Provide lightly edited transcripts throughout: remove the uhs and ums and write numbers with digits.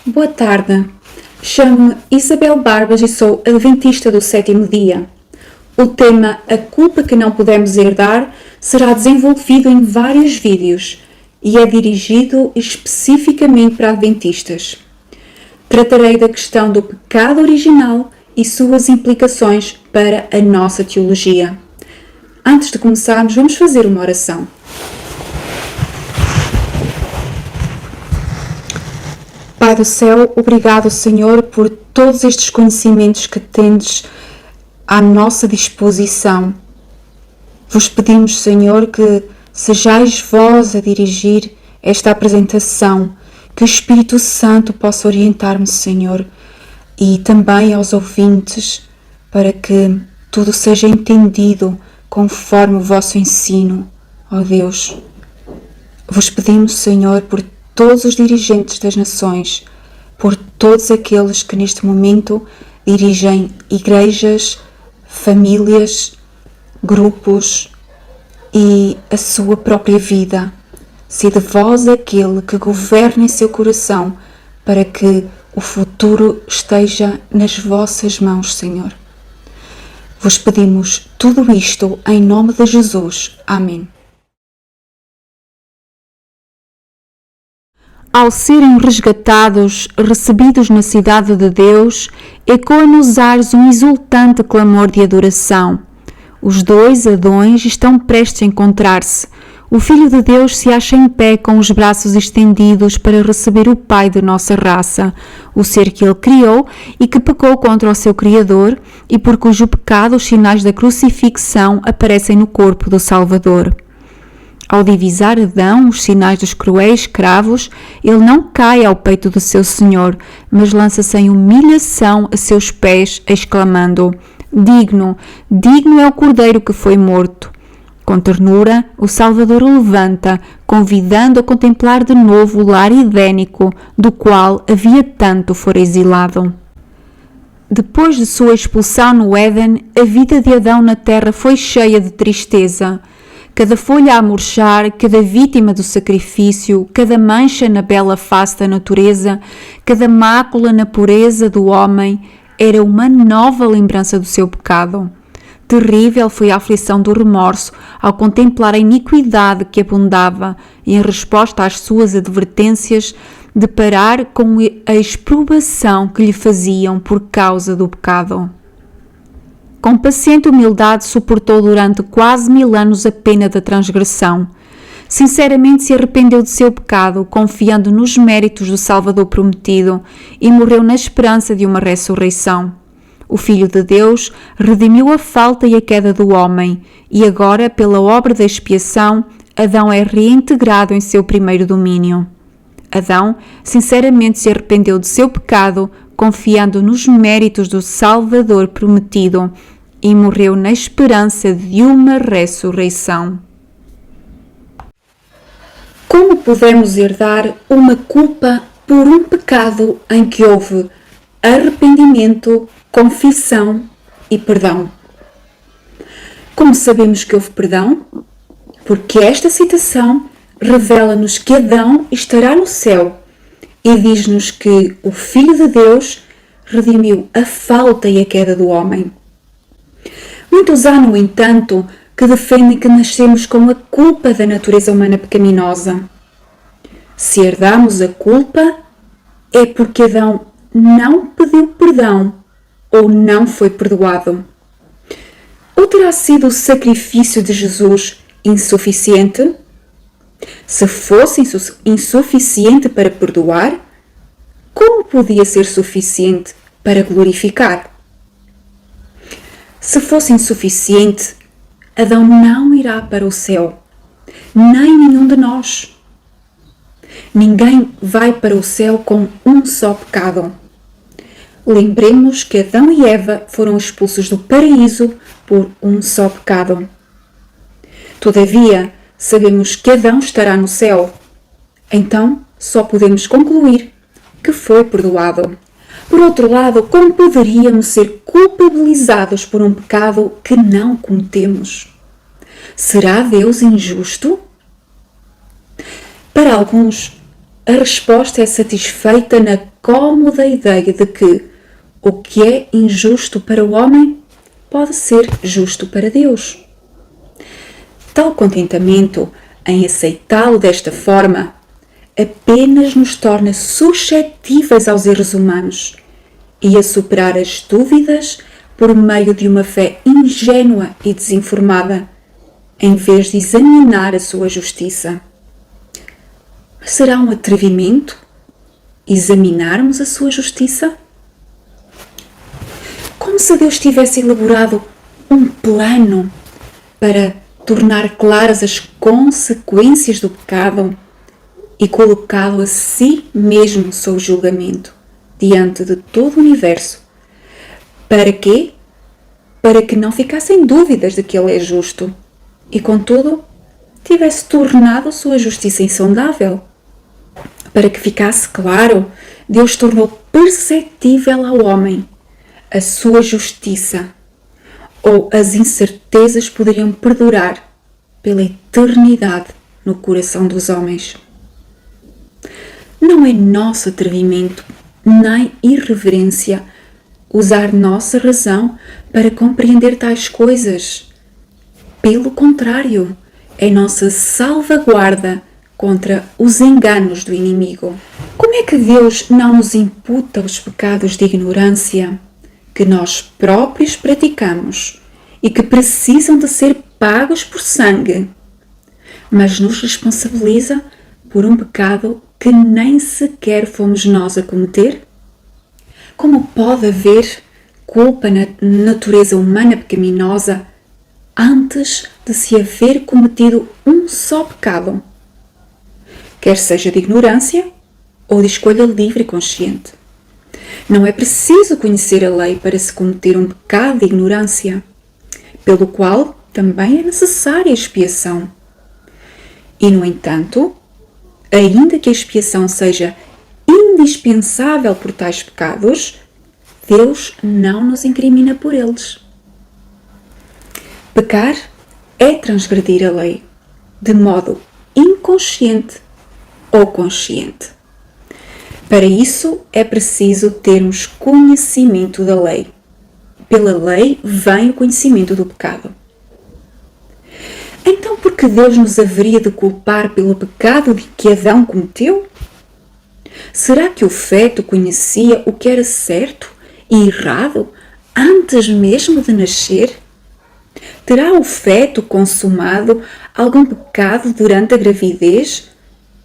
Boa tarde, chamo-me Isabel Barbas e sou adventista do sétimo dia. O tema A culpa que não podemos herdar será desenvolvido em vários vídeos e é dirigido especificamente para adventistas. Tratarei da questão do pecado original e suas implicações para a nossa teologia. Antes de começarmos, vamos fazer uma oração. Pai do céu, obrigado, Senhor, por todos estes conhecimentos que tendes à nossa disposição. Vos pedimos, Senhor, que sejais vós a dirigir esta apresentação, que o Espírito Santo possa orientar-me, Senhor, e também aos ouvintes, para que tudo seja entendido conforme o vosso ensino, ó Deus. Vos pedimos, Senhor, por todos os dirigentes das nações, por todos aqueles que neste momento dirigem igrejas, famílias, grupos e a sua própria vida. Sede vós aquele que governa em seu coração, para que o futuro esteja nas vossas mãos, Senhor. Vos pedimos tudo isto em nome de Jesus. Amém. Ao serem resgatados, recebidos na cidade de Deus, ecoa nos ares um exultante clamor de adoração. Os dois Adões estão prestes a encontrar-se. O Filho de Deus se acha em pé com os braços estendidos para receber o Pai de nossa raça, o ser que ele criou e que pecou contra o seu Criador e por cujo pecado os sinais da crucifixão aparecem no corpo do Salvador. Ao divisar Adão os sinais dos cruéis cravos, ele não cai ao peito do seu Senhor, mas lança-se em humilhação a seus pés, exclamando: Digno, digno é o Cordeiro que foi morto. Com ternura, o Salvador o levanta, convidando a contemplar de novo o lar edénico, do qual havia tanto fora exilado. Depois de sua expulsão no Éden, a vida de Adão na terra foi cheia de tristeza. Cada folha a murchar, cada vítima do sacrifício, cada mancha na bela face da natureza, cada mácula na pureza do homem, era uma nova lembrança do seu pecado. Terrível foi a aflição do remorso ao contemplar a iniquidade que abundava e, em resposta às suas advertências, deparar com a exprobação que lhe faziam por causa do pecado. Com paciente humildade suportou durante quase 1000 anos a pena da transgressão. Sinceramente se arrependeu de seu pecado, confiando nos méritos do Salvador prometido, e morreu na esperança de uma ressurreição. O Filho de Deus redimiu a falta e a queda do homem, e agora, pela obra da expiação, Adão é reintegrado em seu primeiro domínio. Adão sinceramente se arrependeu de seu pecado, confiando nos méritos do Salvador prometido, e morreu na esperança de uma ressurreição. Como podemos herdar uma culpa por um pecado em que houve arrependimento, confissão e perdão? Como sabemos que houve perdão? Porque esta citação revela-nos que Adão estará no céu e diz-nos que o Filho de Deus redimiu a falta e a queda do homem. Muitos há, no entanto, que defendem que nascemos com a culpa da natureza humana pecaminosa. Se herdamos a culpa, é porque Adão não pediu perdão ou não foi perdoado. Ou terá sido o sacrifício de Jesus insuficiente? Se fosse insuficiente para perdoar, como podia ser suficiente para glorificar? Se fosse insuficiente, Adão não irá para o céu, nem nenhum de nós. Ninguém vai para o céu com um só pecado. Lembremos que Adão e Eva foram expulsos do paraíso por um só pecado. Todavia, sabemos que Adão estará no céu. Então, só podemos concluir que foi perdoado. Por outro lado, como poderíamos ser culpabilizados por um pecado que não cometemos? Será Deus injusto? Para alguns, a resposta é satisfeita na cómoda ideia de que o que é injusto para o homem pode ser justo para Deus. Tal contentamento em aceitá-lo desta forma apenas nos torna suscetíveis aos erros humanos e a superar as dúvidas por meio de uma fé ingênua e desinformada, em vez de examinar a sua justiça. Mas será um atrevimento examinarmos a sua justiça? Como se Deus tivesse elaborado um plano para tornar claras as consequências do pecado e colocá-lo a si mesmo sob julgamento diante de todo o universo. Para quê? Para que não ficassem dúvidas de que ele é justo e, contudo, tivesse tornado a sua justiça insondável. Para que ficasse claro, Deus tornou perceptível ao homem a sua justiça, ou as incertezas poderiam perdurar pela eternidade no coração dos homens. Não é nosso atrevimento nem irreverência usar nossa razão para compreender tais coisas. Pelo contrário, é nossa salvaguarda contra os enganos do inimigo. Como é que Deus não nos imputa os pecados de ignorância que nós próprios praticamos e que precisam de ser pagos por sangue, mas nos responsabiliza por um pecado que nem sequer fomos nós a cometer? Como pode haver culpa na natureza humana pecaminosa antes de se haver cometido um só pecado, quer seja de ignorância ou de escolha livre e consciente? Não é preciso conhecer a lei para se cometer um pecado de ignorância, pelo qual também é necessária a expiação. E, no entanto, ainda que a expiação seja indispensável por tais pecados, Deus não nos incrimina por eles. Pecar é transgredir a lei, de modo inconsciente ou consciente. Para isso é preciso termos conhecimento da lei. Pela lei vem o conhecimento do pecado. Então, por que Deus nos haveria de culpar pelo pecado que Adão cometeu? Será que o feto conhecia o que era certo e errado antes mesmo de nascer? Terá o feto consumado algum pecado durante a gravidez,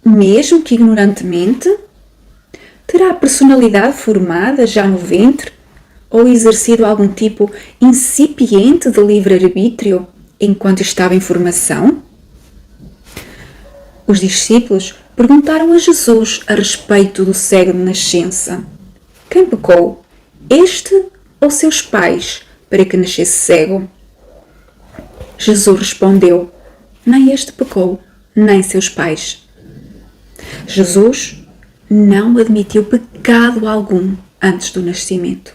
mesmo que ignorantemente? Terá a personalidade formada já no ventre ou exercido algum tipo incipiente de livre-arbítrio enquanto estava em formação? Os discípulos perguntaram a Jesus a respeito do cego de nascença. Quem pecou, este ou seus pais, para que nascesse cego? Jesus respondeu: nem este pecou, nem seus pais. Jesus não admitiu pecado algum antes do nascimento.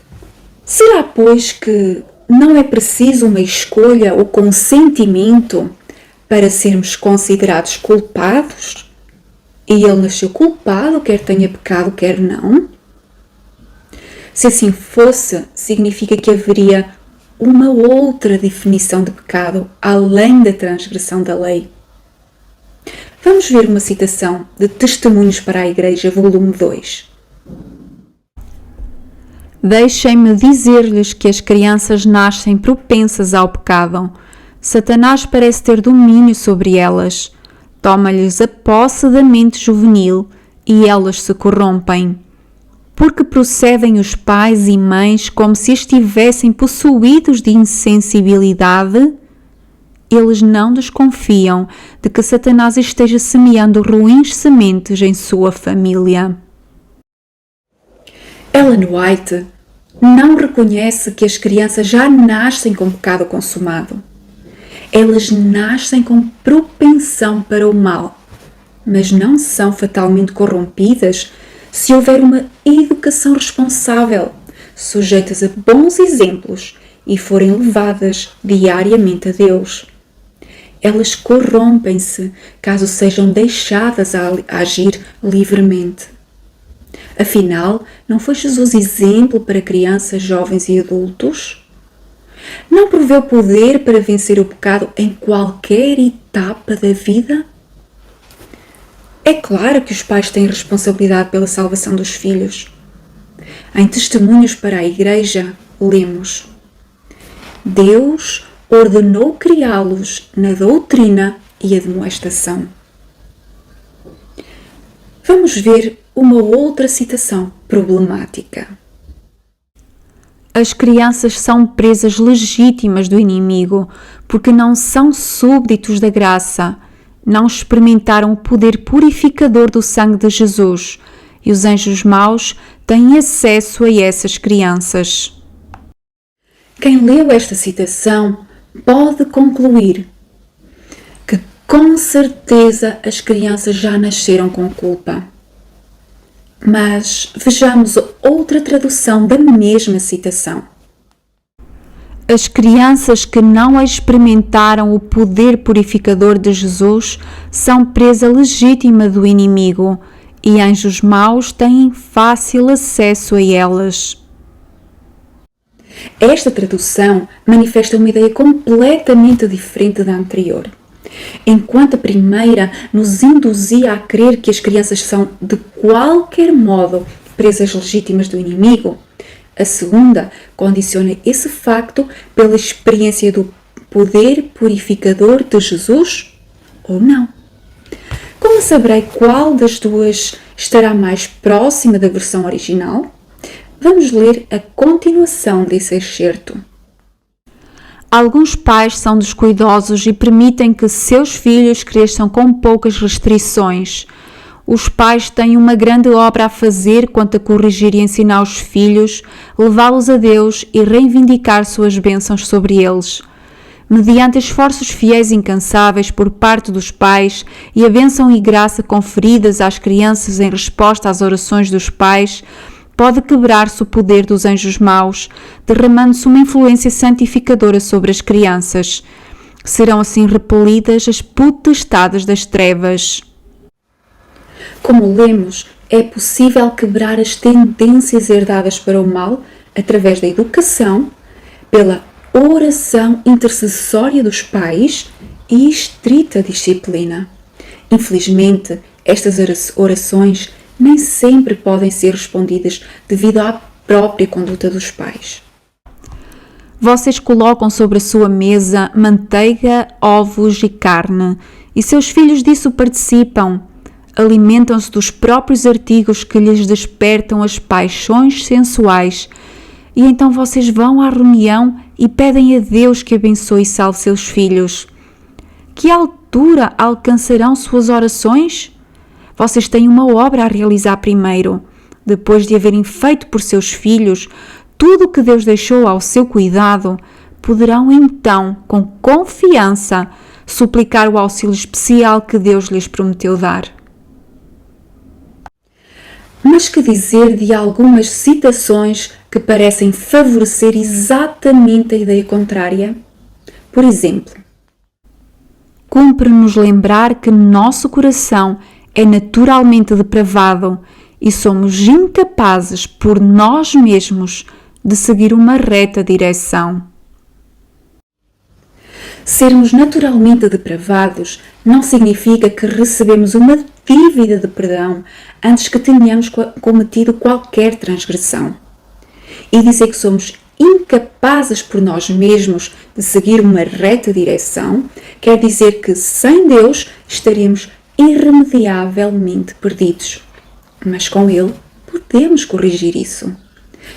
Será, pois, que não é preciso uma escolha ou consentimento para sermos considerados culpados? E ele nasceu culpado, quer tenha pecado, quer não? Se assim fosse, significa que haveria uma outra definição de pecado além da transgressão da lei. Vamos ver uma citação de Testemunhos para a Igreja, volume 2. Deixem-me dizer-lhes que as crianças nascem propensas ao pecado. Satanás parece ter domínio sobre elas. Toma-lhes a posse da mente juvenil e elas se corrompem. Porque procedem os pais e mães como se estivessem possuídos de insensibilidade, eles não desconfiam de que Satanás esteja semeando ruins sementes em sua família. Ellen White não reconhece que as crianças já nascem com pecado consumado. Elas nascem com propensão para o mal, mas não são fatalmente corrompidas se houver uma educação responsável, sujeitas a bons exemplos e forem levadas diariamente a Deus. Elas corrompem-se caso sejam deixadas a agir livremente. Afinal, não foi Jesus exemplo para crianças, jovens e adultos? Não proveu poder para vencer o pecado em qualquer etapa da vida? É claro que os pais têm responsabilidade pela salvação dos filhos. Em Testemunhos para a Igreja, lemos: Deus ordenou criá-los na doutrina e admoestação. Vamos ver uma outra citação problemática. As crianças são presas legítimas do inimigo porque não são súbditos da graça, não experimentaram o poder purificador do sangue de Jesus, e os anjos maus têm acesso a essas crianças. Quem leu esta citação pode concluir que com certeza as crianças já nasceram com culpa. Mas vejamos outra tradução da mesma citação. As crianças que não experimentaram o poder purificador de Jesus são presa legítima do inimigo e anjos maus têm fácil acesso a elas. Esta tradução manifesta uma ideia completamente diferente da anterior. Enquanto a primeira nos induzia a crer que as crianças são, de qualquer modo, presas legítimas do inimigo, a segunda condiciona esse facto pela experiência do poder purificador de Jesus ou não. Como saberei qual das duas estará mais próxima da versão original? Vamos ler a continuação desse excerto. Alguns pais são descuidosos e permitem que seus filhos cresçam com poucas restrições. Os pais têm uma grande obra a fazer quanto a corrigir e ensinar os filhos, levá-los a Deus e reivindicar suas bênçãos sobre eles. Mediante esforços fiéis e incansáveis por parte dos pais e a bênção e graça conferidas às crianças em resposta às orações dos pais, pode quebrar-se o poder dos anjos maus, derramando-se uma influência santificadora sobre as crianças. Serão assim repelidas as potestades das trevas. Como lemos, é possível quebrar as tendências herdadas para o mal através da educação, pela oração intercessória dos pais e estrita disciplina. Infelizmente, estas orações nem sempre podem ser respondidas devido à própria conduta dos pais. Vocês colocam sobre a sua mesa manteiga, ovos e carne, e seus filhos disso participam. Alimentam-se dos próprios artigos que lhes despertam as paixões sensuais. E então vocês vão à reunião e pedem a Deus que abençoe e salve seus filhos. Que altura alcançarão suas orações? Vocês têm uma obra a realizar primeiro. Depois de haverem feito por seus filhos tudo o que Deus deixou ao seu cuidado, poderão então, com confiança, suplicar o auxílio especial que Deus lhes prometeu dar. Mas que dizer de algumas citações que parecem favorecer exatamente a ideia contrária? Por exemplo, cumpre-nos lembrar que nosso coração é naturalmente depravado e somos incapazes por nós mesmos de seguir uma reta direção. Sermos naturalmente depravados não significa que recebemos uma dívida de perdão antes que tenhamos cometido qualquer transgressão. E dizer que somos incapazes por nós mesmos de seguir uma reta direção quer dizer que sem Deus estaremos irremediavelmente perdidos. Mas com Ele podemos corrigir isso.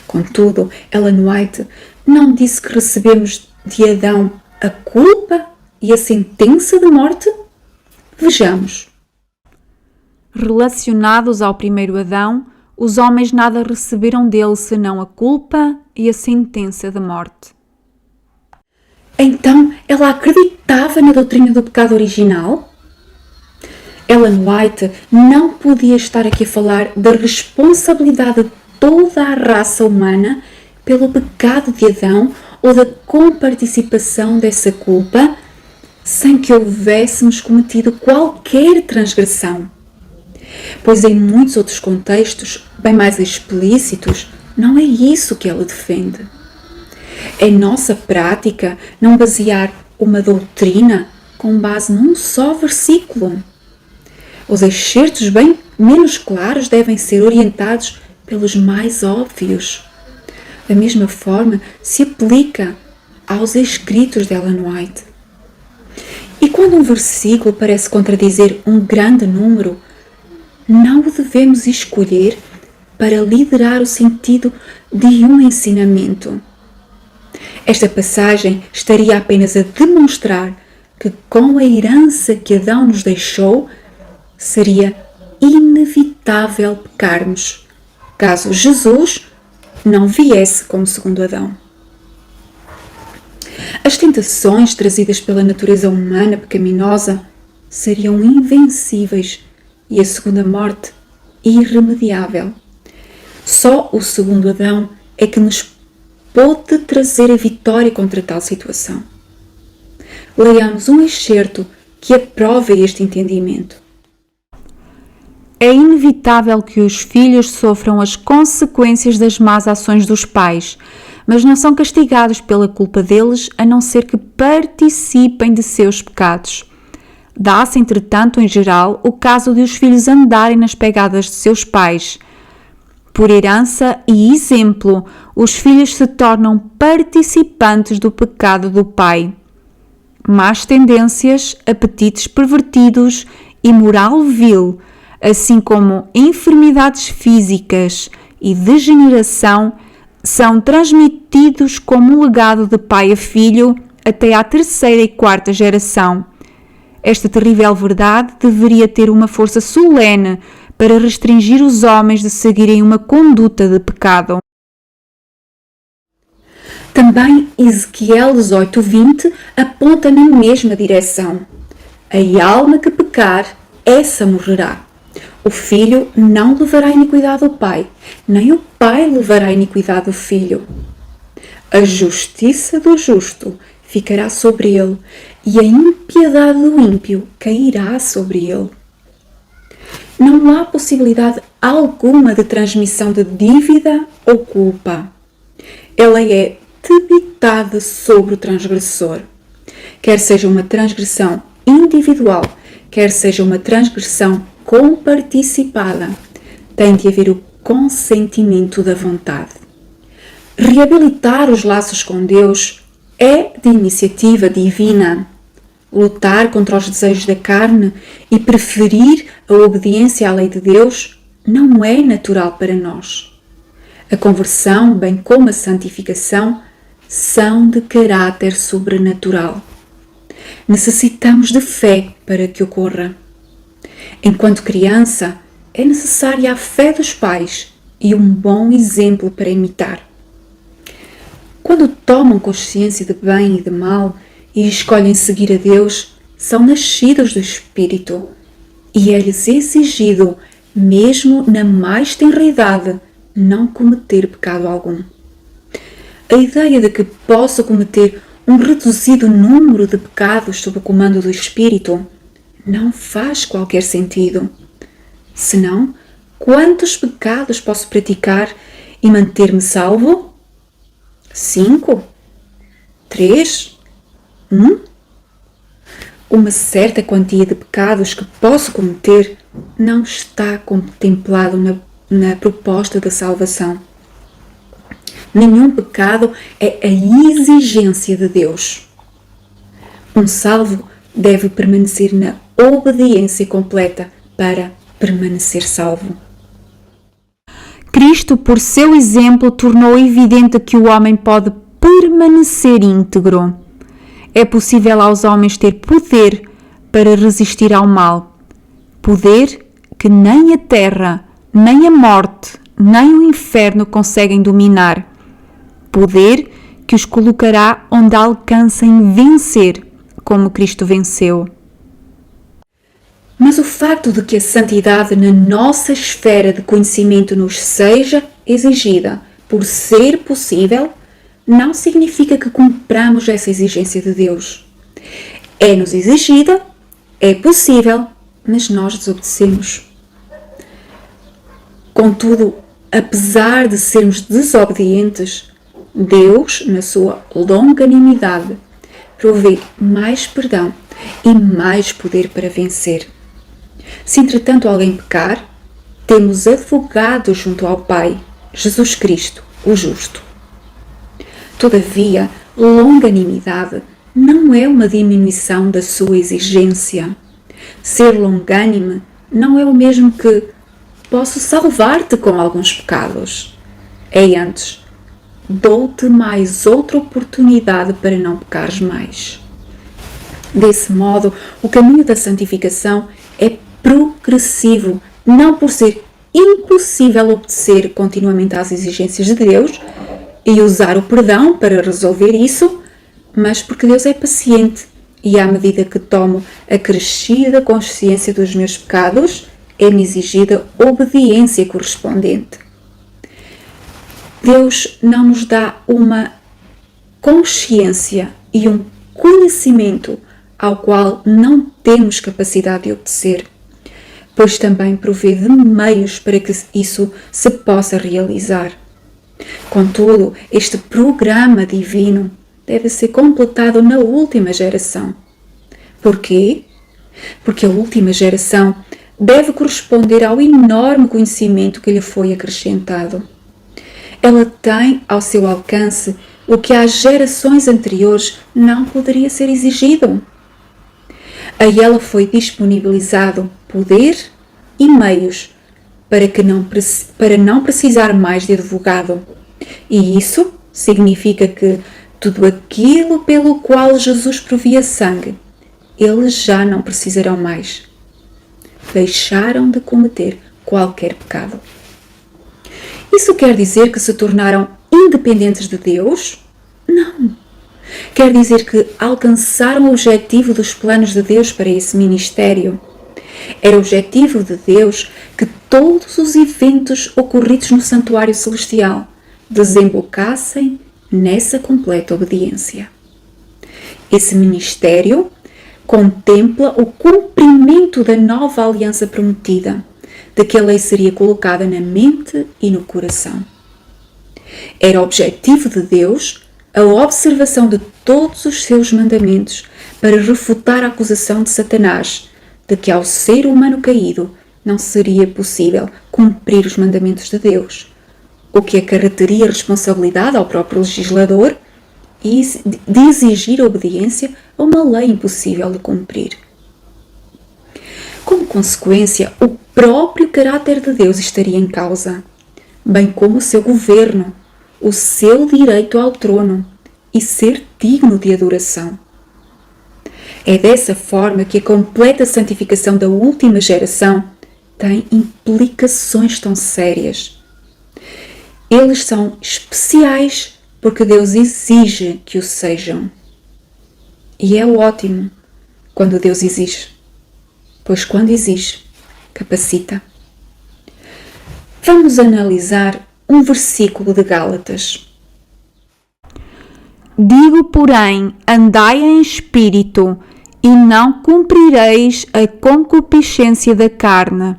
Contudo, Ellen White não disse que recebemos de Adão a culpa e a sentença de morte? Vejamos. Relacionados ao primeiro Adão, os homens nada receberam dele senão a culpa e a sentença de morte. Então, ela acreditava na doutrina do pecado original? Ellen White não podia estar aqui a falar da responsabilidade de toda a raça humana pelo pecado de Adão ou da comparticipação dessa culpa sem que houvéssemos cometido qualquer transgressão. Pois em muitos outros contextos, bem mais explícitos, não é isso que ela defende. É nossa prática não basear uma doutrina com base num só versículo. Os excertos bem menos claros devem ser orientados pelos mais óbvios. Da mesma forma, se aplica aos escritos de Ellen White. E quando um versículo parece contradizer um grande número, não o devemos escolher para liderar o sentido de um ensinamento. Esta passagem estaria apenas a demonstrar que, com a herança que Adão nos deixou, seria inevitável pecarmos, caso Jesus não viesse como segundo Adão. As tentações trazidas pela natureza humana pecaminosa seriam invencíveis e a segunda morte irremediável. Só o segundo Adão é que nos pode trazer a vitória contra tal situação. Leiamos um excerto que aprova este entendimento. É inevitável que os filhos sofram as consequências das más ações dos pais, mas não são castigados pela culpa deles, a não ser que participem de seus pecados. Dá-se, entretanto, em geral, o caso de os filhos andarem nas pegadas de seus pais. Por herança e exemplo, os filhos se tornam participantes do pecado do pai. Más tendências, apetites pervertidos e moral vil, assim como enfermidades físicas e degeneração, são transmitidos como um legado de pai a filho até à terceira e quarta geração. Esta terrível verdade deveria ter uma força solene para restringir os homens de seguirem uma conduta de pecado. Também Ezequiel 18:20 aponta na mesma direção. A alma que pecar, essa morrerá. O filho não levará a iniquidade do pai, nem o pai levará a iniquidade do filho. A justiça do justo ficará sobre ele, e a impiedade do ímpio cairá sobre ele. Não há possibilidade alguma de transmissão de dívida ou culpa. Ela é debitada sobre o transgressor. Quer seja uma transgressão individual, quer seja uma transgressão comparticipada, tem de haver o consentimento da vontade. Reabilitar os laços com Deus é de iniciativa divina. Lutar contra os desejos da carne e preferir a obediência à lei de Deus não é natural para nós. A conversão, bem como a santificação, são de caráter sobrenatural. Necessitamos de fé para que ocorra. Enquanto criança, é necessária a fé dos pais e um bom exemplo para imitar. Quando tomam consciência de bem e de mal e escolhem seguir a Deus, são nascidos do Espírito e é-lhes exigido, mesmo na mais tenra idade, não cometer pecado algum. A ideia de que possa cometer um reduzido número de pecados sob o comando do Espírito não faz qualquer sentido. Senão, quantos pecados posso praticar e manter-me salvo? 5? 3? 1? Uma certa quantia de pecados que posso cometer não está contemplado na proposta da salvação. Nenhum pecado é a exigência de Deus. Um salvo deve permanecer na obediência completa para permanecer salvo. Cristo, por seu exemplo, tornou evidente que o homem pode permanecer íntegro. É possível aos homens ter poder para resistir ao mal. Poder que nem a terra, nem a morte, nem o inferno conseguem dominar. Poder que os colocará onde alcancem vencer, como Cristo venceu. Mas o facto de que a santidade na nossa esfera de conhecimento nos seja exigida por ser possível, não significa que cumpramos essa exigência de Deus. É-nos exigida, é possível, mas nós desobedecemos. Contudo, apesar de sermos desobedientes, Deus, na sua longanimidade, provê mais perdão e mais poder para vencer. Se entretanto alguém pecar, temos advogado junto ao Pai, Jesus Cristo, o justo. Todavia, longanimidade não é uma diminuição da sua exigência. Ser longânime não é o mesmo que posso salvar-te com alguns pecados. É antes, dou-te mais outra oportunidade para não pecares mais. Desse modo, o caminho da santificação é progressivo, não por ser impossível obedecer continuamente às exigências de Deus e usar o perdão para resolver isso, mas porque Deus é paciente e à medida que tomo a crescida consciência dos meus pecados, é-me exigida obediência correspondente. Deus não nos dá uma consciência e um conhecimento ao qual não temos capacidade de obedecer, pois também provê de meios para que isso se possa realizar. Contudo, este programa divino deve ser completado na última geração. Porquê? Porque a última geração deve corresponder ao enorme conhecimento que lhe foi acrescentado. Ela tem ao seu alcance o que às gerações anteriores não poderia ser exigido. A ela foi disponibilizado poder e meios para não precisar mais de advogado. E isso significa que tudo aquilo pelo qual Jesus provia sangue, eles já não precisarão mais. Deixaram de cometer qualquer pecado. Isso quer dizer que se tornaram independentes de Deus? Não. Quer dizer que alcançaram o objetivo dos planos de Deus para esse ministério. Era o objetivo de Deus que todos os eventos ocorridos no santuário celestial desembocassem nessa completa obediência. Esse ministério contempla o cumprimento da nova aliança prometida, de que a lei seria colocada na mente e no coração. Era o objetivo de Deus a observação de todos os seus mandamentos para refutar a acusação de Satanás de que ao ser humano caído não seria possível cumprir os mandamentos de Deus, o que acarretaria responsabilidade ao próprio legislador e de exigir obediência a uma lei impossível de cumprir. Como consequência, o próprio caráter de Deus estaria em causa, bem como o seu governo, o seu direito ao trono e ser digno de adoração. É dessa forma que a completa santificação da última geração tem implicações tão sérias. Eles são especiais porque Deus exige que o sejam. E é ótimo quando Deus exige, pois quando exige, capacita. Vamos analisar um versículo de Gálatas. Digo, porém, andai em espírito, e não cumprireis a concupiscência da carne,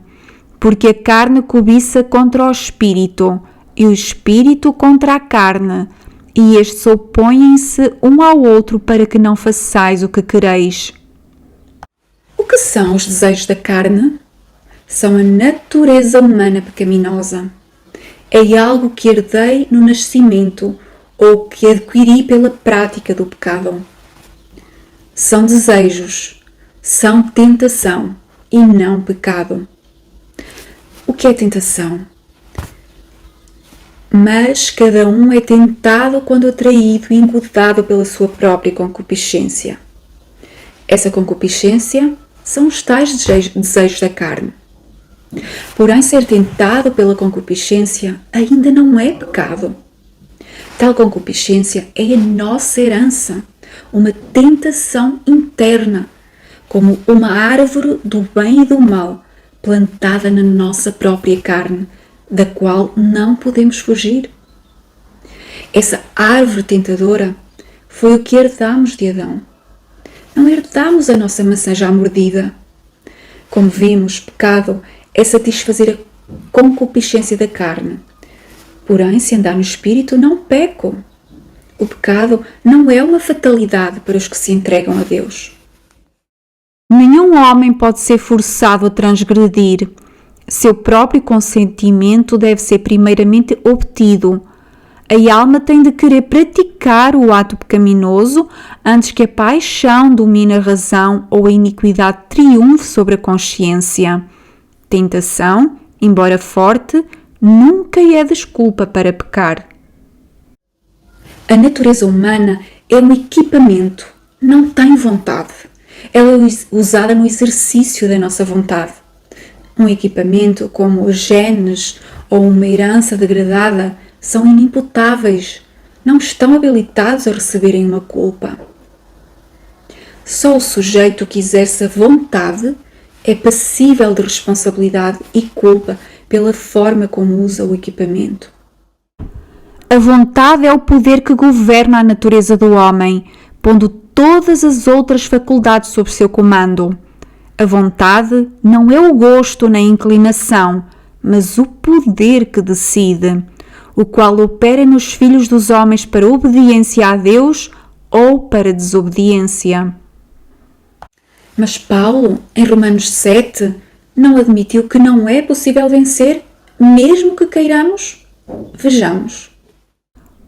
porque a carne cobiça contra o espírito, e o espírito contra a carne, e estes opõem-se um ao outro para que não façais o que quereis. O que são os desejos da carne? São a natureza humana pecaminosa. É algo que herdei no nascimento ou que adquiri pela prática do pecado. São desejos, são tentação e não pecado. O que é tentação? Mas cada um é tentado quando atraído e engodado pela sua própria concupiscência. Essa concupiscência são os tais desejos da carne. Porém, ser tentado pela concupiscência ainda não é pecado. Tal concupiscência é a nossa herança, uma tentação interna, como uma árvore do bem e do mal plantada na nossa própria carne, da qual não podemos fugir. Essa árvore tentadora foi o que herdamos de Adão. Não herdamos a nossa maçã já mordida. Como vimos, pecado é satisfazer a concupiscência da carne. Porém, se andar no Espírito, não peco. O pecado não é uma fatalidade para os que se entregam a Deus. Nenhum homem pode ser forçado a transgredir. Seu próprio consentimento deve ser primeiramente obtido. A alma tem de querer praticar o ato pecaminoso antes que a paixão domine a razão ou a iniquidade triunfe sobre a consciência. Tentação, embora forte, nunca é desculpa para pecar. A natureza humana é um equipamento, não tem vontade. Ela é usada no exercício da nossa vontade. Um equipamento como os genes ou uma herança degradada são inimputáveis, não estão habilitados a receberem uma culpa. Só o sujeito que exerce a vontade é passível de responsabilidade e culpa pela forma como usa o equipamento. A vontade é o poder que governa a natureza do homem, pondo todas as outras faculdades sob seu comando. A vontade não é o gosto nem a inclinação, mas o poder que decide, o qual opera nos filhos dos homens para obediência a Deus ou para desobediência. Mas Paulo, em Romanos 7, não admitiu que não é possível vencer, mesmo que queiramos? Vejamos.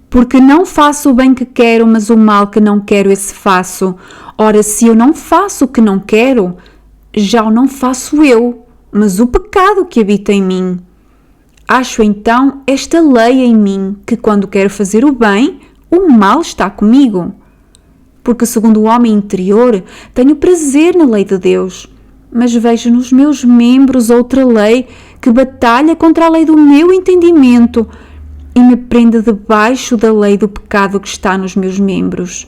Porque não faço o bem que quero, mas o mal que não quero, esse faço. Ora, se eu não faço o que não quero, já o não faço eu, mas o pecado que habita em mim. Acho então esta lei em mim, que quando quero fazer o bem, o mal está comigo. Porque segundo o homem interior, tenho prazer na lei de Deus, mas vejo nos meus membros outra lei que batalha contra a lei do meu entendimento e me prende debaixo da lei do pecado que está nos meus membros.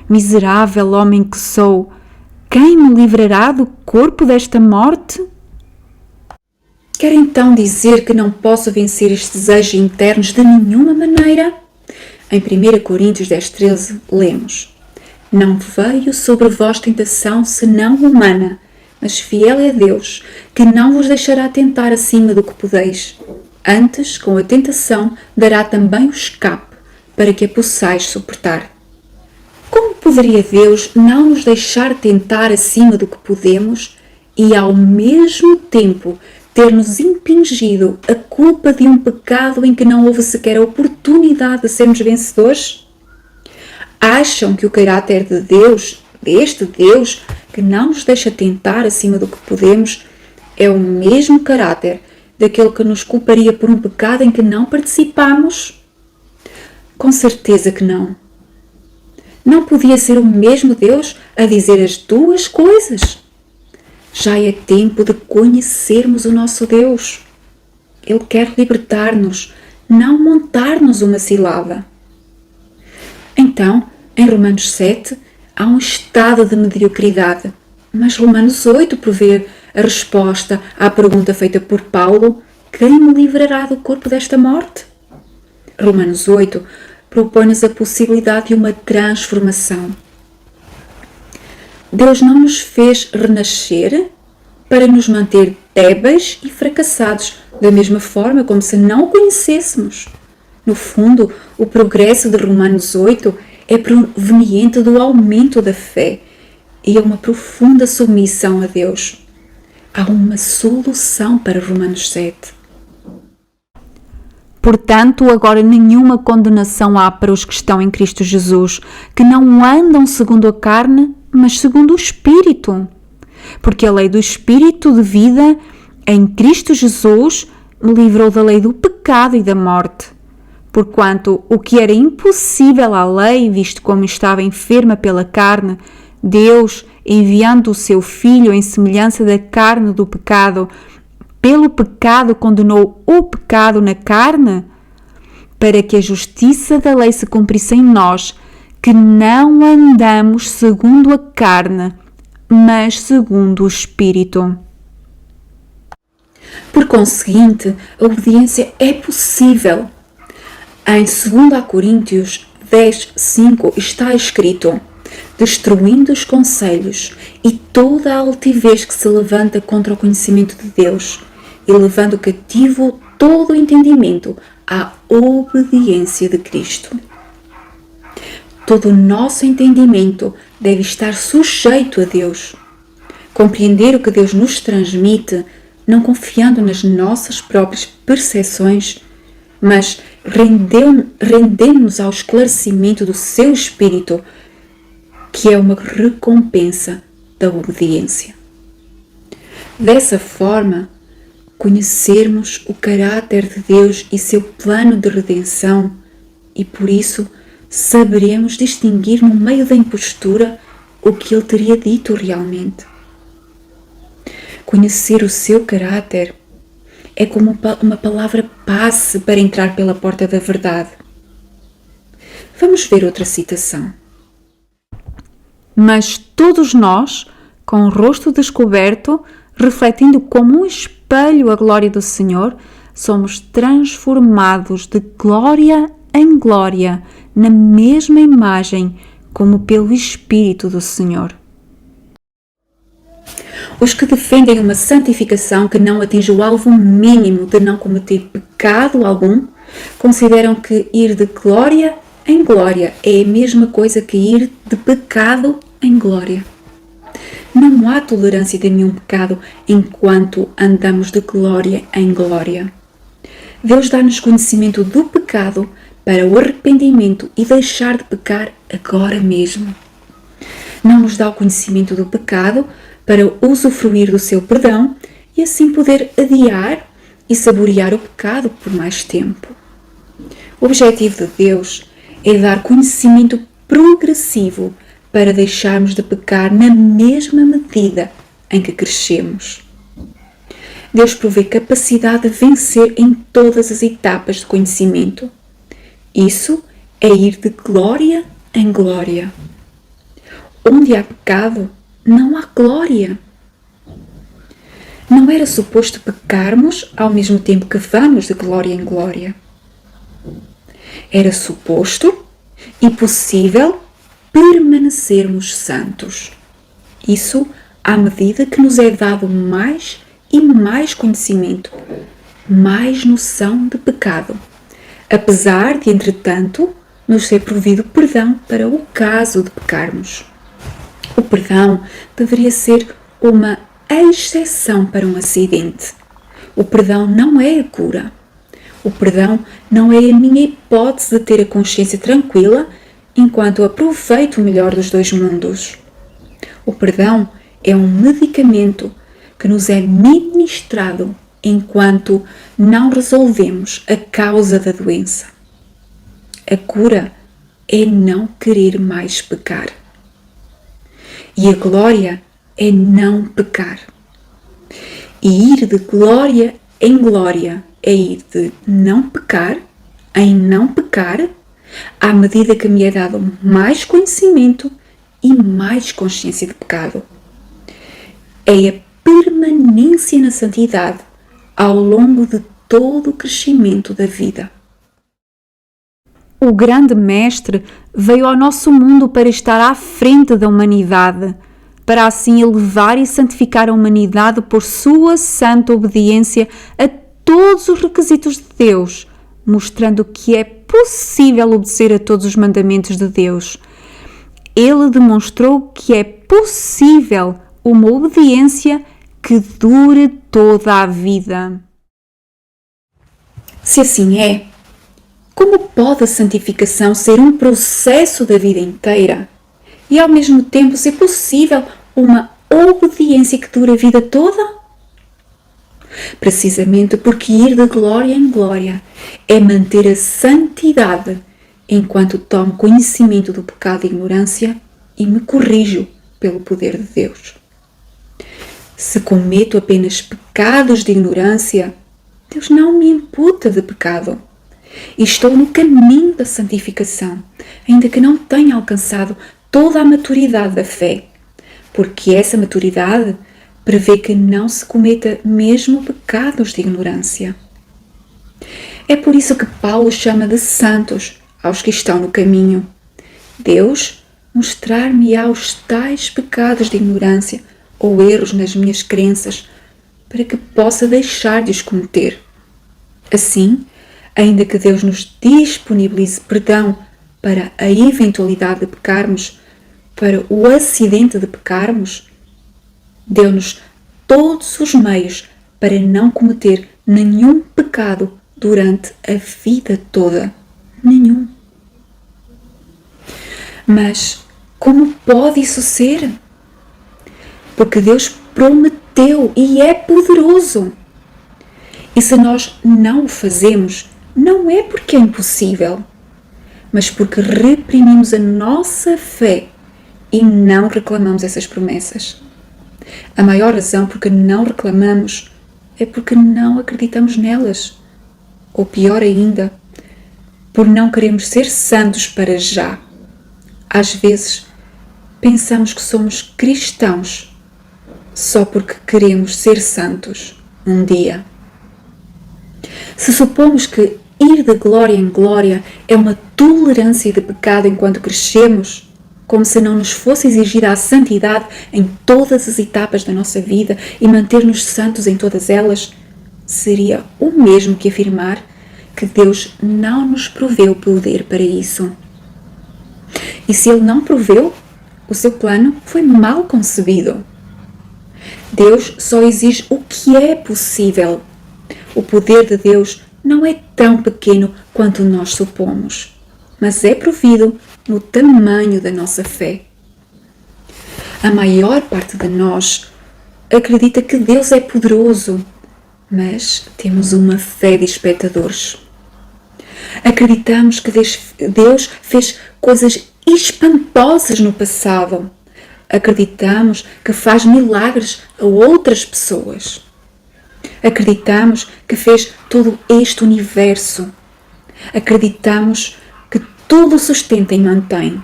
Miserável homem que sou, quem me livrará do corpo desta morte? Quer então dizer que não posso vencer estes desejos internos de nenhuma maneira? Em 1 Coríntios 10:13 lemos: Não veio sobre vós tentação senão humana, mas fiel é Deus, que não vos deixará tentar acima do que podeis. Antes, com a tentação, dará também o escape, para que a possais suportar. Como poderia Deus não nos deixar tentar acima do que podemos e, ao mesmo tempo, ter-nos impingido a culpa de um pecado em que não houve sequer a oportunidade de sermos vencedores? Acham que o caráter de Deus, deste Deus, que não nos deixa tentar acima do que podemos, é o mesmo caráter daquele que nos culparia por um pecado em que não participamos? Com certeza que não. Não podia ser o mesmo Deus a dizer as duas coisas. Já é tempo de conhecermos o nosso Deus. Ele quer libertar-nos, não montar-nos uma cilada. Então, em Romanos 7, há um estado de mediocridade, mas Romanos 8 provê a resposta à pergunta feita por Paulo: quem me livrará do corpo desta morte? Romanos 8 propõe-nos a possibilidade de uma transformação. Deus não nos fez renascer para nos manter débeis e fracassados, da mesma forma como se não o conhecêssemos. No fundo, o progresso de Romanos 8 é proveniente do aumento da fé e é uma profunda submissão a Deus. Há uma solução para Romanos 7. Portanto, agora nenhuma condenação há para os que estão em Cristo Jesus, que não andam segundo a carne, mas segundo o Espírito. Porque a lei do Espírito de vida em Cristo Jesus me livrou da lei do pecado e da morte. Porquanto o que era impossível à lei, visto como estava enferma pela carne, Deus, enviando o seu Filho em semelhança da carne do pecado, pelo pecado condenou o pecado na carne, para que a justiça da lei se cumprisse em nós, que não andamos segundo a carne, mas segundo o Espírito. Por conseguinte, a obediência é possível. Em 2 Coríntios 10:5 está escrito: destruindo os conselhos e toda a altivez que se levanta contra o conhecimento de Deus, e levando cativo todo o entendimento à obediência de Cristo. Todo o nosso entendimento deve estar sujeito a Deus. Compreender o que Deus nos transmite, não confiando nas nossas próprias percepções, mas rendendo-nos ao esclarecimento do seu Espírito, que é uma recompensa da obediência. Dessa forma, conhecermos o caráter de Deus e seu plano de redenção, e por isso saberemos distinguir no meio da impostura o que Ele teria dito realmente. Conhecer o seu caráter é como uma palavra passe para entrar pela porta da verdade. Vamos ver outra citação. Mas todos nós, com o rosto descoberto, refletindo como um espelho a glória do Senhor, somos transformados de glória em glória, na mesma imagem, como pelo Espírito do Senhor. Os que defendem uma santificação que não atinge o alvo mínimo de não cometer pecado algum, consideram que ir de glória em glória é a mesma coisa que ir de pecado em glória. Não há tolerância de nenhum pecado enquanto andamos de glória em glória. Deus dá-nos conhecimento do pecado para o arrependimento e deixar de pecar agora mesmo. Não nos dá o conhecimento do pecado para usufruir do seu perdão e assim poder adiar e saborear o pecado por mais tempo. O objetivo de Deus é dar conhecimento progressivo para deixarmos de pecar na mesma medida em que crescemos. Deus provê capacidade de vencer em todas as etapas de conhecimento. Isso é ir de glória em glória. Onde há pecado, não há glória. Não era suposto pecarmos ao mesmo tempo que vamos de glória em glória. Era suposto e possível permanecermos santos. Isso à medida que nos é dado mais e mais conhecimento, mais noção de pecado, apesar de, entretanto, nos ser provido perdão para o caso de pecarmos. O perdão deveria ser uma exceção para um acidente. O perdão não é a cura. O perdão não é a minha hipótese de ter a consciência tranquila enquanto aproveito o melhor dos dois mundos. O perdão é um medicamento que nos é ministrado enquanto não resolvemos a causa da doença. A cura é não querer mais pecar. E a glória é não pecar. E ir de glória em glória é ir de não pecar em não pecar, à medida que me é dado mais conhecimento e mais consciência de pecado. É a permanência na santidade ao longo de todo o crescimento da vida. O grande Mestre veio ao nosso mundo para estar à frente da humanidade, para assim elevar e santificar a humanidade por sua santa obediência a todos os requisitos de Deus, mostrando que é possível obedecer a todos os mandamentos de Deus. Ele demonstrou que é possível uma obediência que dure toda a vida. Se assim é, como pode a santificação ser um processo da vida inteira e ao mesmo tempo ser possível uma obediência que dure a vida toda? Precisamente porque ir de glória em glória é manter a santidade enquanto tomo conhecimento do pecado e ignorância e me corrijo pelo poder de Deus. Se cometo apenas pecados de ignorância, Deus não me imputa de pecado. E estou no caminho da santificação, ainda que não tenha alcançado toda a maturidade da fé, porque essa maturidade prevê que não se cometa mesmo pecados de ignorância. É por isso que Paulo chama de santos aos que estão no caminho. Deus mostrar-me-á os tais pecados de ignorância ou erros nas minhas crenças, para que possa deixar de os cometer. Assim, ainda que Deus nos disponibilize perdão para a eventualidade de pecarmos, para o acidente de pecarmos, deu-nos todos os meios para não cometer nenhum pecado durante a vida toda. Nenhum. Mas como pode isso ser? Porque Deus prometeu e é poderoso. E se nós não o fazemos, não é porque é impossível, mas porque reprimimos a nossa fé e não reclamamos essas promessas. A maior razão porque não reclamamos é porque não acreditamos nelas. Ou pior ainda, por não queremos ser santos para já. Às vezes, pensamos que somos cristãos só porque queremos ser santos um dia. Se supomos que ir de glória em glória é uma tolerância de pecado enquanto crescemos, como se não nos fosse exigida a santidade em todas as etapas da nossa vida e manter-nos santos em todas elas, seria o mesmo que afirmar que Deus não nos proveu poder para isso. E se Ele não proveu, o seu plano foi mal concebido. Deus só exige o que é possível. O poder de Deus não é tão pequeno quanto nós supomos, mas é provido no tamanho da nossa fé. A maior parte de nós acredita que Deus é poderoso, mas temos uma fé de espectadores. Acreditamos que Deus fez coisas espantosas no passado. Acreditamos que faz milagres a outras pessoas. Acreditamos que fez todo este universo. Acreditamos que tudo sustenta e mantém.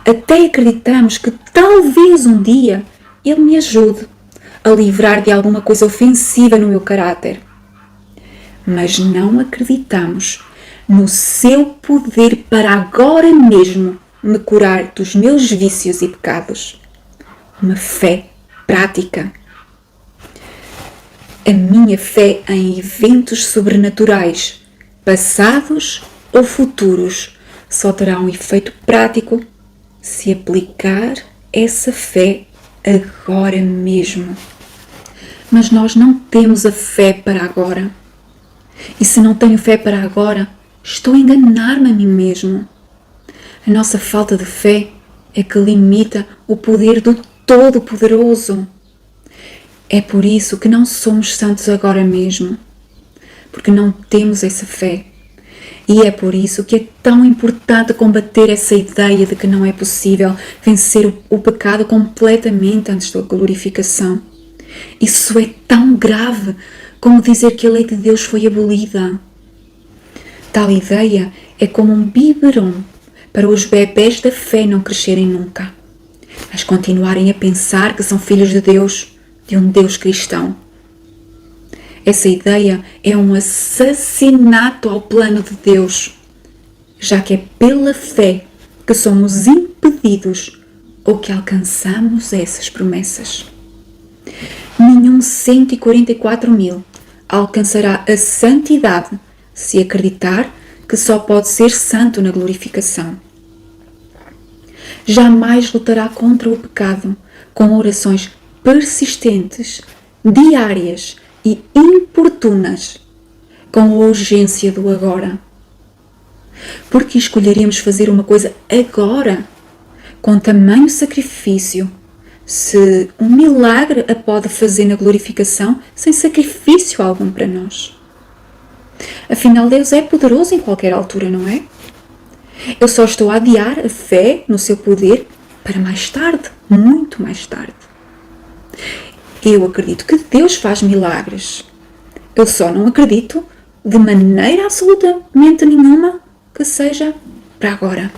Até acreditamos que talvez um dia Ele me ajude a livrar de alguma coisa ofensiva no meu caráter. Mas não acreditamos no seu poder para agora mesmo me curar dos meus vícios e pecados. Uma fé prática. A minha fé em eventos sobrenaturais, passados ou futuros, só terá um efeito prático se aplicar essa fé agora mesmo. Mas nós não temos a fé para agora. E se não tenho fé para agora, estou a enganar-me a mim mesmo. A nossa falta de fé é que limita o poder do Todo-Poderoso. É por isso que não somos santos agora mesmo, porque não temos essa fé. E é por isso que é tão importante combater essa ideia de que não é possível vencer o pecado completamente antes da glorificação. Isso é tão grave como dizer que a lei de Deus foi abolida. Tal ideia é como um biberon para os bebés da fé não crescerem nunca, mas continuarem a pensar que são filhos de Deus, de um Deus cristão. Essa ideia é um assassinato ao plano de Deus, já que é pela fé que somos impedidos ou que alcançamos essas promessas. Nenhum 144.000 alcançará a santidade se acreditar que só pode ser santo na glorificação. Jamais lutará contra o pecado com orações persistentes, diárias e importunas, com a urgência do agora. Porque escolheríamos fazer uma coisa agora, com tamanho sacrifício, se um milagre a pode fazer na glorificação sem sacrifício algum para nós? Afinal, Deus é poderoso em qualquer altura, não é? Eu só estou a adiar a fé no seu poder para mais tarde, muito mais tarde. Eu acredito que Deus faz milagres. Eu só não acredito de maneira absolutamente nenhuma que seja para agora.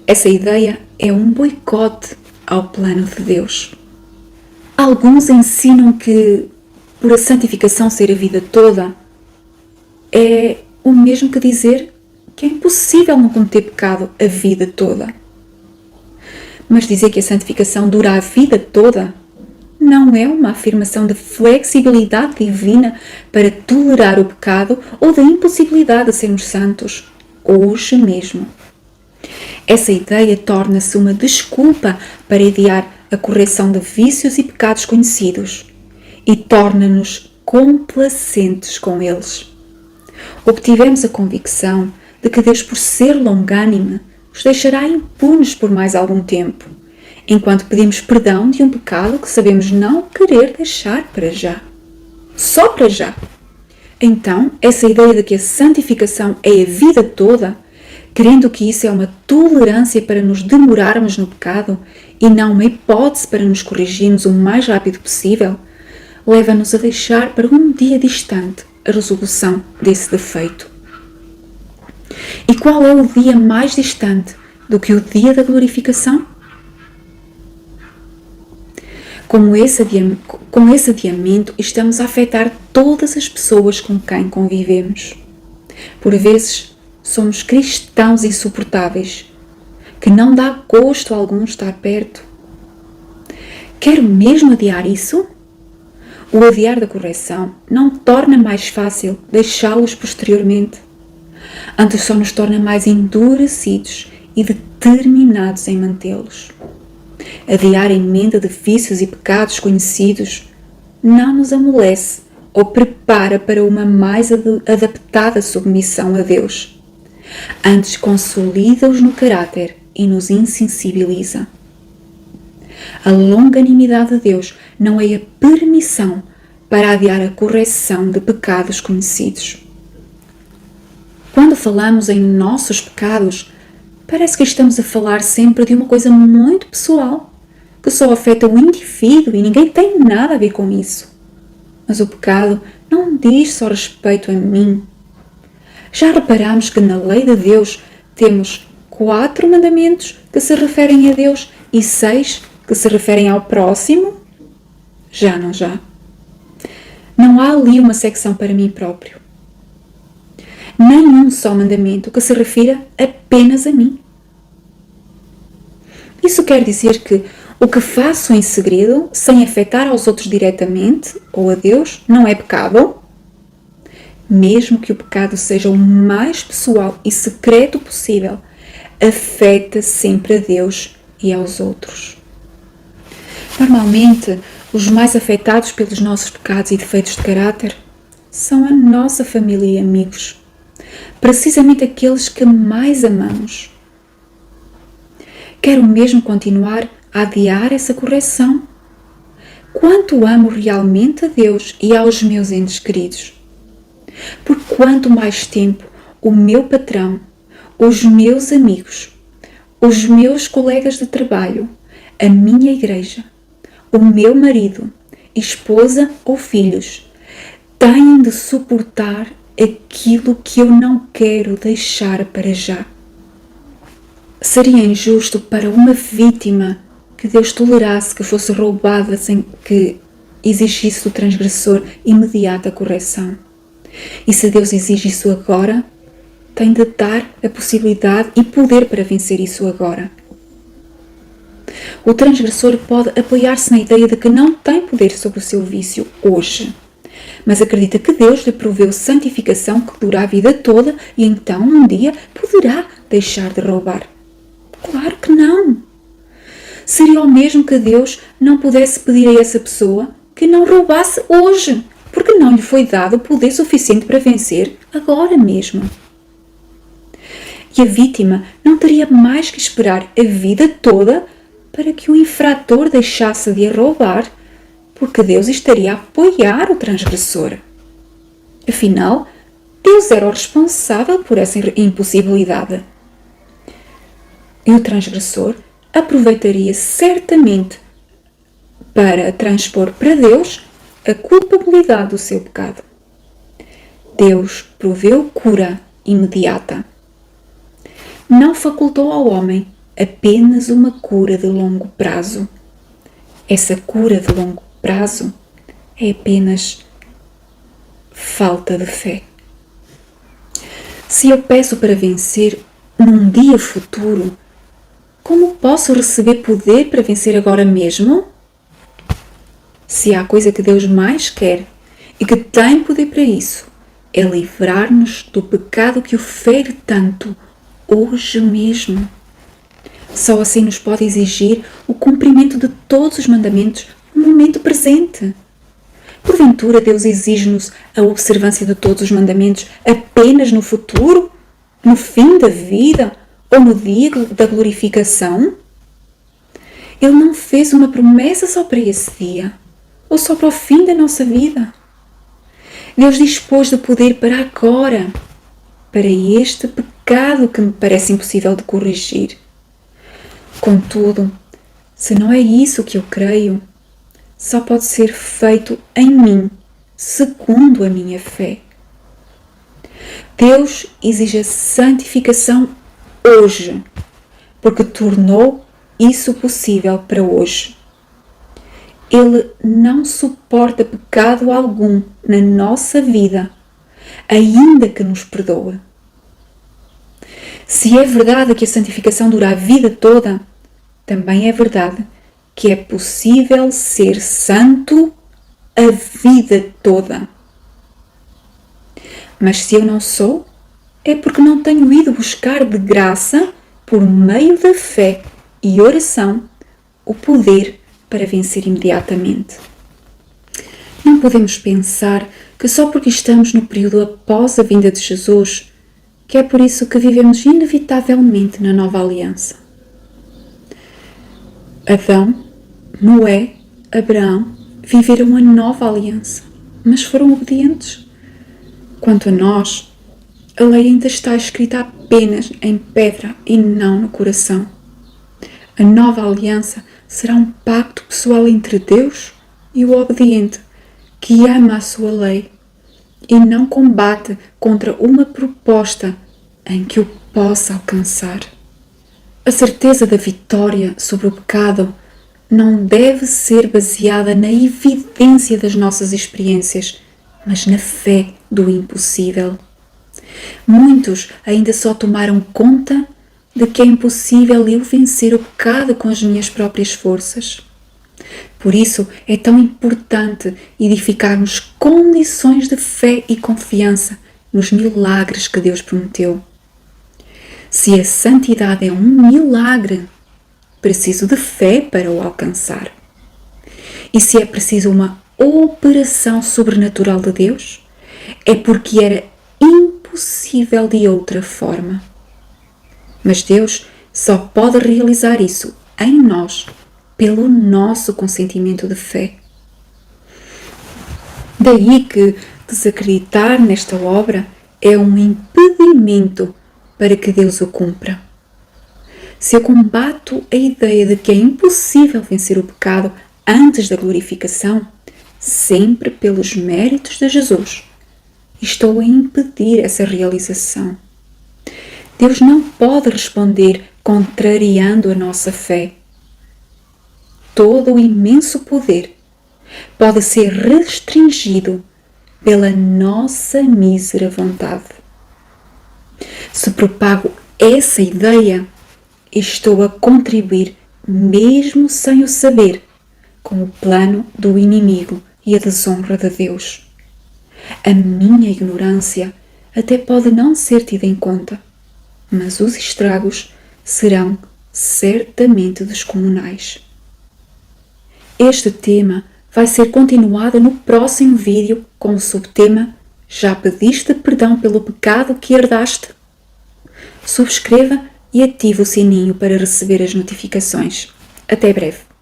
Essa ideia é um boicote ao plano de Deus. Alguns ensinam que, por a santificação ser a vida toda, é o mesmo que dizer que é impossível não cometer pecado a vida toda. Mas dizer que a santificação dura a vida toda não é uma afirmação de flexibilidade divina para tolerar o pecado ou da impossibilidade de sermos santos, hoje mesmo. Essa ideia torna-se uma desculpa para adiar a correção de vícios e pecados conhecidos e torna-nos complacentes com eles. Obtivemos a convicção de que Deus, por ser longânime, os deixará impunes por mais algum tempo, enquanto pedimos perdão de um pecado que sabemos não querer deixar para já. Só para já. Então, essa ideia de que a santificação é a vida toda, crendo que isso é uma tolerância para nos demorarmos no pecado e não uma hipótese para nos corrigirmos o mais rápido possível, leva-nos a deixar para um dia distante a resolução desse defeito. E qual é o dia mais distante do que o dia da glorificação? Com esse adiamento, estamos a afetar todas as pessoas com quem convivemos. Por vezes, somos cristãos insuportáveis, que não dá gosto algum estar perto. Quero mesmo adiar isso? O adiar da correção não torna mais fácil deixá-los posteriormente. Antes só nos torna mais endurecidos e determinados em mantê-los. Adiar a emenda de vícios e pecados conhecidos não nos amolece ou prepara para uma mais adaptada submissão a Deus. Antes consolida-os no caráter e nos insensibiliza. A longanimidade de Deus não é a permissão para adiar a correção de pecados conhecidos. Quando falamos em nossos pecados, parece que estamos a falar sempre de uma coisa muito pessoal, que só afeta o indivíduo e ninguém tem nada a ver com isso. Mas o pecado não diz só respeito a mim. Já reparamos que na lei de Deus temos 4 mandamentos que se referem a Deus e 6 que se referem ao próximo? Já. Não há ali uma secção para mim próprio. Nenhum só mandamento que se refira apenas a mim. Isso quer dizer que o que faço em segredo, sem afetar aos outros diretamente ou a Deus, não é pecado? Mesmo que o pecado seja o mais pessoal e secreto possível, afeta sempre a Deus e aos outros. Normalmente, os mais afetados pelos nossos pecados e defeitos de caráter são a nossa família e amigos, precisamente aqueles que mais amamos. Quero mesmo continuar a adiar essa correção. Quanto amo realmente a Deus e aos meus entes queridos? Por quanto mais tempo o meu patrão, os meus amigos, os meus colegas de trabalho, a minha igreja, o meu marido, esposa ou filhos têm de suportar aquilo que eu não quero deixar para já. Seria injusto para uma vítima que Deus tolerasse que fosse roubada sem que exigisse do transgressor imediata correção. E se Deus exige isso agora, tem de dar a possibilidade e poder para vencer isso agora. O transgressor pode apoiar-se na ideia de que não tem poder sobre o seu vício hoje, mas acredita que Deus lhe proveu santificação que dura a vida toda e então um dia poderá deixar de roubar. Claro que não! Seria o mesmo que Deus não pudesse pedir a essa pessoa que não roubasse hoje, porque não lhe foi dado poder suficiente para vencer agora mesmo. E a vítima não teria mais que esperar a vida toda para que o infrator deixasse de roubar, porque Deus estaria a apoiar o transgressor. Afinal, Deus era o responsável por essa impossibilidade. E o transgressor aproveitaria certamente para transpor para Deus a culpabilidade do seu pecado. Deus proveu cura imediata. Não facultou ao homem apenas uma cura de longo prazo. Essa cura de longo prazo é apenas falta de fé. Se eu peço para vencer num dia futuro, como posso receber poder para vencer agora mesmo? Se há coisa que Deus mais quer e que tem poder para isso, é livrar-nos do pecado que o fere tanto hoje mesmo. Só assim nos pode exigir o cumprimento de todos os mandamentos no momento presente. Porventura, Deus exige-nos a observância de todos os mandamentos apenas no futuro, no fim da vida ou no dia da glorificação? Ele não fez uma promessa só para esse dia ou só para o fim da nossa vida. Deus dispôs do poder para agora, para este pecado que me parece impossível de corrigir. Contudo, se não é isso que eu creio, só pode ser feito em mim, segundo a minha fé. Deus exige a santificação hoje, porque tornou isso possível para hoje. Ele não suporta pecado algum na nossa vida, ainda que nos perdoe. Se é verdade que a santificação dura a vida toda, também é verdade que é possível ser santo a vida toda. Mas se eu não sou, é porque não tenho ido buscar de graça, por meio da fé e oração, o poder para vencer imediatamente. Não podemos pensar que só porque estamos no período após a vinda de Jesus, que é por isso que vivemos inevitavelmente na nova aliança. Adão, Noé, Abraão viveram a nova aliança, mas foram obedientes. Quanto a nós, a lei ainda está escrita apenas em pedra e não no coração. A nova aliança será um pacto pessoal entre Deus e o obediente, que ama a sua lei e não combate contra uma proposta em que o possa alcançar. A certeza da vitória sobre o pecado não deve ser baseada na evidência das nossas experiências, mas na fé do impossível. Muitos ainda só tomaram conta de que é impossível eu vencer o pecado com as minhas próprias forças. Por isso é tão importante edificarmos condições de fé e confiança nos milagres que Deus prometeu. Se a santidade é um milagre, preciso de fé para o alcançar. E se é preciso uma operação sobrenatural de Deus, é porque era impossível de outra forma. Mas Deus só pode realizar isso em nós pelo nosso consentimento de fé. Daí que desacreditar nesta obra é um impedimento para que Deus o cumpra. Se eu combato a ideia de que é impossível vencer o pecado antes da glorificação, sempre pelos méritos de Jesus, estou a impedir essa realização. Deus não pode responder contrariando a nossa fé. Todo o imenso poder pode ser restringido pela nossa mísera vontade. Se propago essa ideia, estou a contribuir, mesmo sem o saber, com o plano do inimigo e a desonra de Deus. A minha ignorância até pode não ser tida em conta, mas os estragos serão certamente descomunais. Este tema vai ser continuado no próximo vídeo com o subtema Já pediste perdão pelo pecado que herdaste? Subscreva e ative o sininho para receber as notificações. Até breve!